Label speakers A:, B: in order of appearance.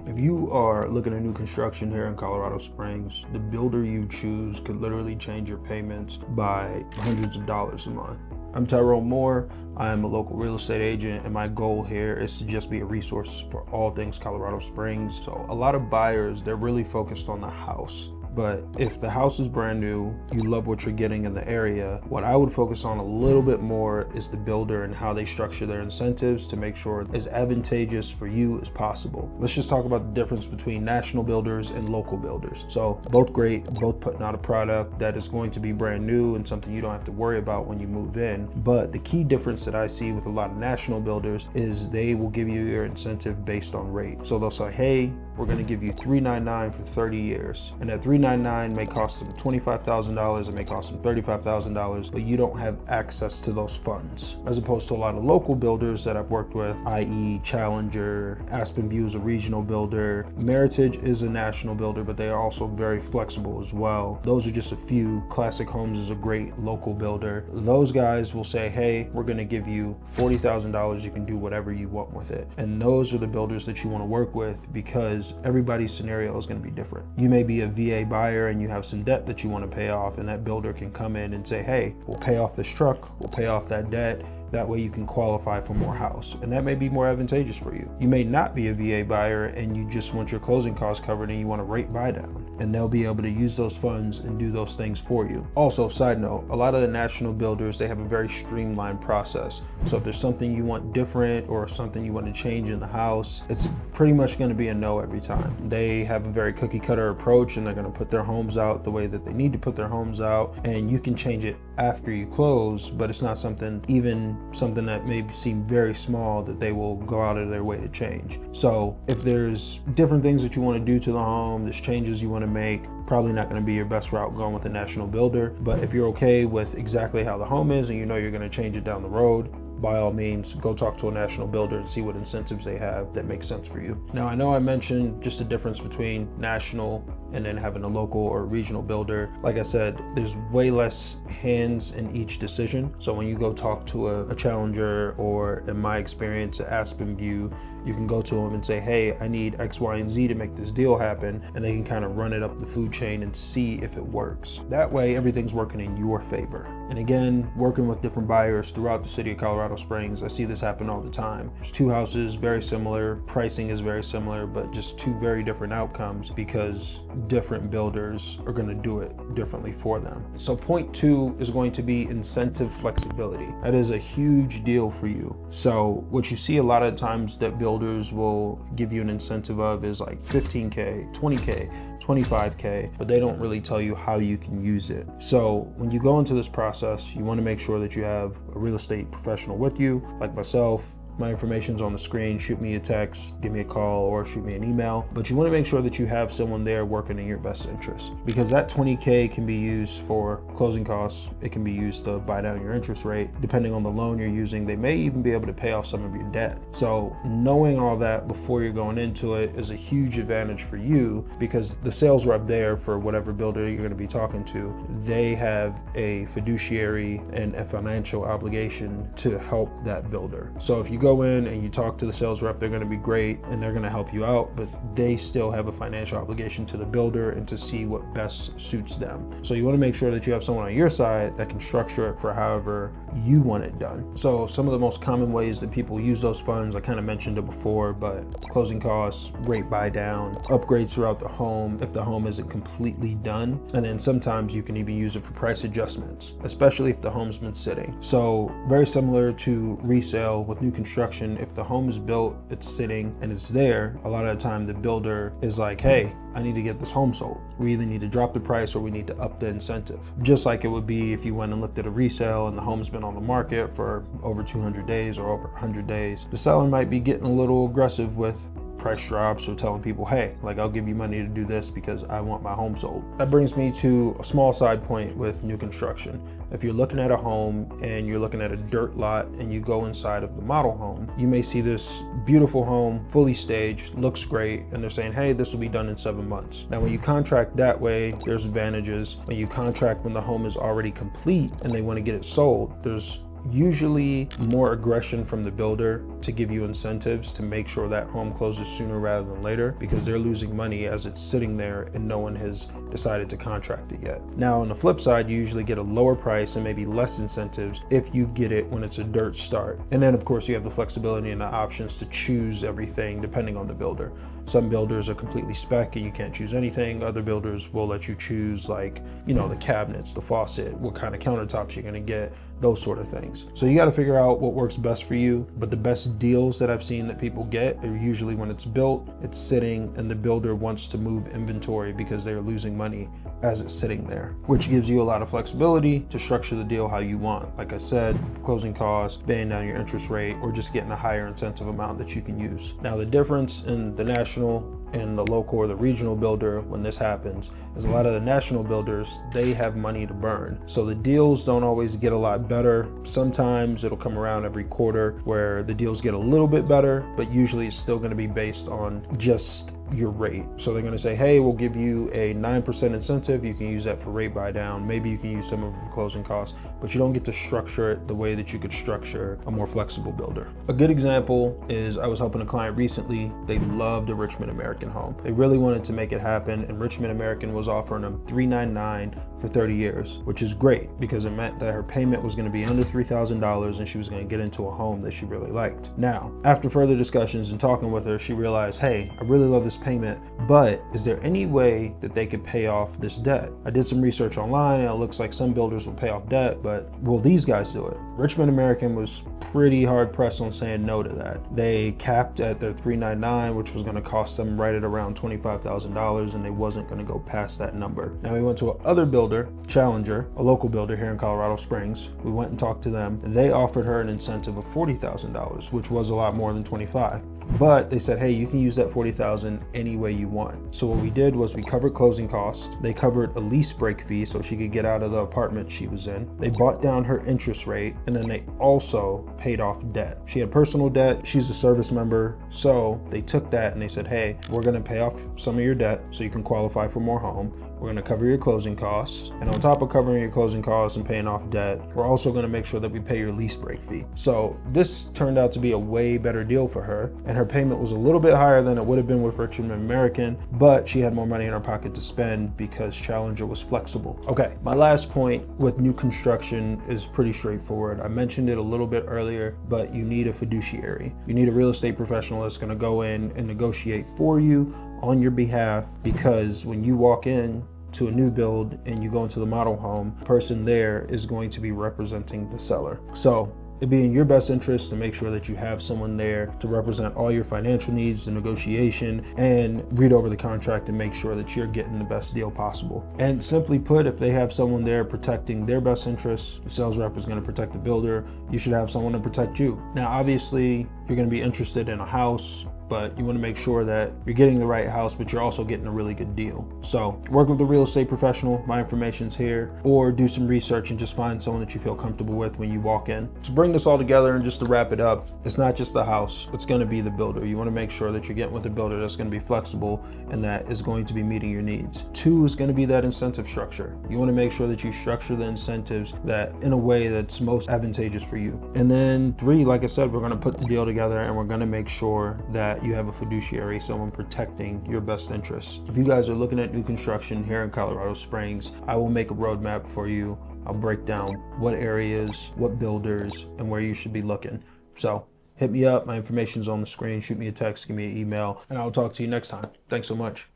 A: If you are looking at new construction here in Colorado Springs, the builder you choose could literally change your payments by hundreds of dollars a month. I'm Tyrone. I am a local real estate agent, and my goal here is to just be a resource for all things Colorado Springs. So a lot of buyers, they're really focused on the house. But if the house is brand new, you love what you're getting in the area, what I would focus on a little bit more is the builder and how they structure their incentives to make sure it's as advantageous for you as possible. Let's just talk about the difference between national builders and local builders. So both great, both putting out a product that is going to be brand new and something you don't have to worry about when you move in. But the key difference that I see with a lot of national builders is they will give you your incentive based on rate. So they'll say, hey, we're going to give you $399 for 30 years. And that $399 may cost them $25,000, it may cost them $35,000, but you don't have access to those funds. As opposed to a lot of local builders that I've worked with, i.e. Challenger, Aspen View is a regional builder, Meritage is a national builder, but they are also very flexible as well. Those are just a few. Classic Homes is a great local builder. Those guys will say, hey, we're going to give you $40,000, you can do whatever you want with it. And those are the builders that you want to work with, because everybody's scenario is going to be different. You may be a VA buyer and you have some debt that you want to pay off, and that builder can come in and say, hey, we'll pay off this truck, we'll pay off that debt. That way you can qualify for more house, and that may be more advantageous for you. You may not be a VA buyer and you just want your closing costs covered and you want a rate buy down, and they'll be able to use those funds and do those things for you. Also, side note, a lot of the national builders, they have a very streamlined process. So if there's something you want different or something you want to change in the house, it's pretty much going to be a no every time. They have a very cookie cutter approach, and they're going to put their homes out the way that they need to put their homes out, and you can change it after you close, but it's not something that may seem very small that they will go out of their way to change. So if there's different things that you want to do to the home, there's changes you want to make, probably not going to be your best route going with a national builder. But if you're okay with exactly how the home is and you know you're going to change it down the road, by all means, go talk to a national builder and see what incentives they have that make sense for you. Now, I know I mentioned just the difference between national and then having a local or regional builder. Like I said, there's way less hands in each decision. So when you go talk to a Challenger, or in my experience, at Aspen View, you can go to them and say, hey, I need X, Y, and Z to make this deal happen. And they can kind of run it up the food chain and see if it works. That way, everything's working in your favor. And again, working with different buyers throughout the city of Colorado Springs, I see this happen all the time. There's two houses, very similar, pricing is very similar, but just two very different outcomes because different builders are going to do it differently for them. So point 2 is going to be incentive flexibility. That is a huge deal for you. So what you see a lot of times that builders will give you an incentive of is like $15K, $20K, $25K, but they don't really tell you how you can use it. So when you go into this process, you want to make sure that you have a real estate professional with you, like myself. My information's on the screen. Shoot me a text, give me a call, or shoot me an email. But you want to make sure that you have someone there working in your best interest, because that $20K can be used for closing costs. It can be used to buy down your interest rate. Depending on the loan you're using, they may even be able to pay off some of your debt. So knowing all that before you're going into it is a huge advantage for you, because the sales rep there for whatever builder you're going to be talking to, they have a fiduciary and a financial obligation to help that builder. So if you go in and you talk to the sales rep, they're going to be great and they're going to help you out, but they still have a financial obligation to the builder and to see what best suits them. So you want to make sure that you have someone on your side that can structure it for however you want it done. So some of the most common ways that people use those funds, I kind of mentioned it before, but closing costs, rate buy down, upgrades throughout the home if the home isn't completely done, and then sometimes you can even use it for price adjustments, especially if the home's been sitting. So very similar to resale with new construction. If the home is built, it's sitting and it's there, a lot of the time the builder is like, hey, I need to get this home sold. We either need to drop the price or we need to up the incentive. Just like it would be if you went and looked at a resale and the home's been on the market for over 200 days or over 100 days. The seller might be getting a little aggressive with price drops or telling people, hey, like, I'll give you money to do this because I want my home sold. That brings me to a small side point with new construction. If you're looking at a home and you're looking at a dirt lot and you go inside of the model home, you may see this beautiful home, fully staged, looks great, and they're saying, hey, this will be done in 7 months. Now, when you contract that way, there's advantages. When you contract when the home is already complete and they want to get it sold, there's usually more aggression from the builder to give you incentives to make sure that home closes sooner rather than later, because they're losing money as it's sitting there and no one has decided to contract it yet. Now, on the flip side, you usually get a lower price and maybe less incentives if you get it when it's a dirt start. And then of course you have the flexibility and the options to choose everything depending on the builder. Some builders are completely spec and you can't choose anything. Other builders will let you choose, like, you know, the cabinets, the faucet, what kind of countertops you're gonna get, those sort of things. So you got to figure out what works best for you. But the best deals that I've seen that people get are usually when it's built, it's sitting, and the builder wants to move inventory because they're losing money as it's sitting there, which gives you a lot of flexibility to structure the deal how you want. Like I said, closing costs, paying down your interest rate, or just getting a higher incentive amount that you can use. Now, the difference in the national and the local or the regional builder when this happens is a lot of the national builders, they have money to burn. So the deals don't always get a lot better. Sometimes it'll come around every quarter where the deals get a little bit better, but usually it's still going to be based on just your rate. So they're going to say, hey, we'll give you a 9% incentive. You can use that for rate buy down. Maybe you can use some of it for closing costs, but you don't get to structure it the way that you could structure a more flexible builder. A good example is I was helping a client recently. They loved a Richmond American home. They really wanted to make it happen, and Richmond American was offering them $399 for 30 years, which is great because it meant that her payment was going to be under $3,000 and she was going to get into a home that she really liked. Now, after further discussions and talking with her, she realized, hey, I really love this payment, but is there any way that they could pay off this debt? I did some research online and it looks like some builders will pay off debt, but will these guys do it? Richmond American was pretty hard pressed on saying no to that. They capped at their $399, which was going to cost them right at around $25,000, and they wasn't going to go past that number. Now we went to another builder, Challenger, a local builder here in Colorado Springs. We went and talked to them, and they offered her an incentive of $40,000, which was a lot more than $25,000. But they said, hey, you can use that $40,000 any way you want. So what we did was we covered closing costs. They covered a lease break fee so she could get out of the apartment she was in. They brought down her interest rate, and then they also paid off debt. She had personal debt. She's a service member. So they took that and they said, hey, we're going to pay off some of your debt so you can qualify for more home. We're going to cover your closing costs. And on top of covering your closing costs and paying off debt, we're also going to make sure that we pay your lease break fee. So this turned out to be a way better deal for her. And her payment was a little bit higher than it would have been with Richmond American, but she had more money in her pocket to spend because Challenger was flexible. Okay, my last point with new construction is pretty straightforward. I mentioned it a little bit earlier, but you need a fiduciary. You need a real estate professional that's going to go in and negotiate for you on your behalf, because when you walk in to a new build and you go into the model home, the person there is going to be representing the seller. So it'd be in your best interest to make sure that you have someone there to represent all your financial needs, the negotiation, and read over the contract and make sure that you're getting the best deal possible. And simply put, if they have someone there protecting their best interests, the sales rep is going to protect the builder. You should have someone to protect you. Now, obviously, you're going to be interested in a house, but you want to make sure that you're getting the right house, but you're also getting a really good deal. So work with a real estate professional. My information's here, or do some research and just find someone that you feel comfortable with when you walk in. To bring this all together and just to wrap it up, it's not just the house, it's going to be the builder. You want to make sure that you're getting with a builder that's going to be flexible and that is going to be meeting your needs. 2 is going to be that incentive structure. You want to make sure that you structure the incentives that in a way that's most advantageous for you. And then 3, like I said, we're going to put the deal together and we're going to make sure that you have a fiduciary, someone protecting your best interests. If you guys are looking at new construction here in Colorado Springs, I will make a roadmap for you. I'll break down what areas, what builders, and where you should be looking. So hit me up. My information's on the screen. Shoot me a text, give me an email, and I'll talk to you next time. Thanks so much.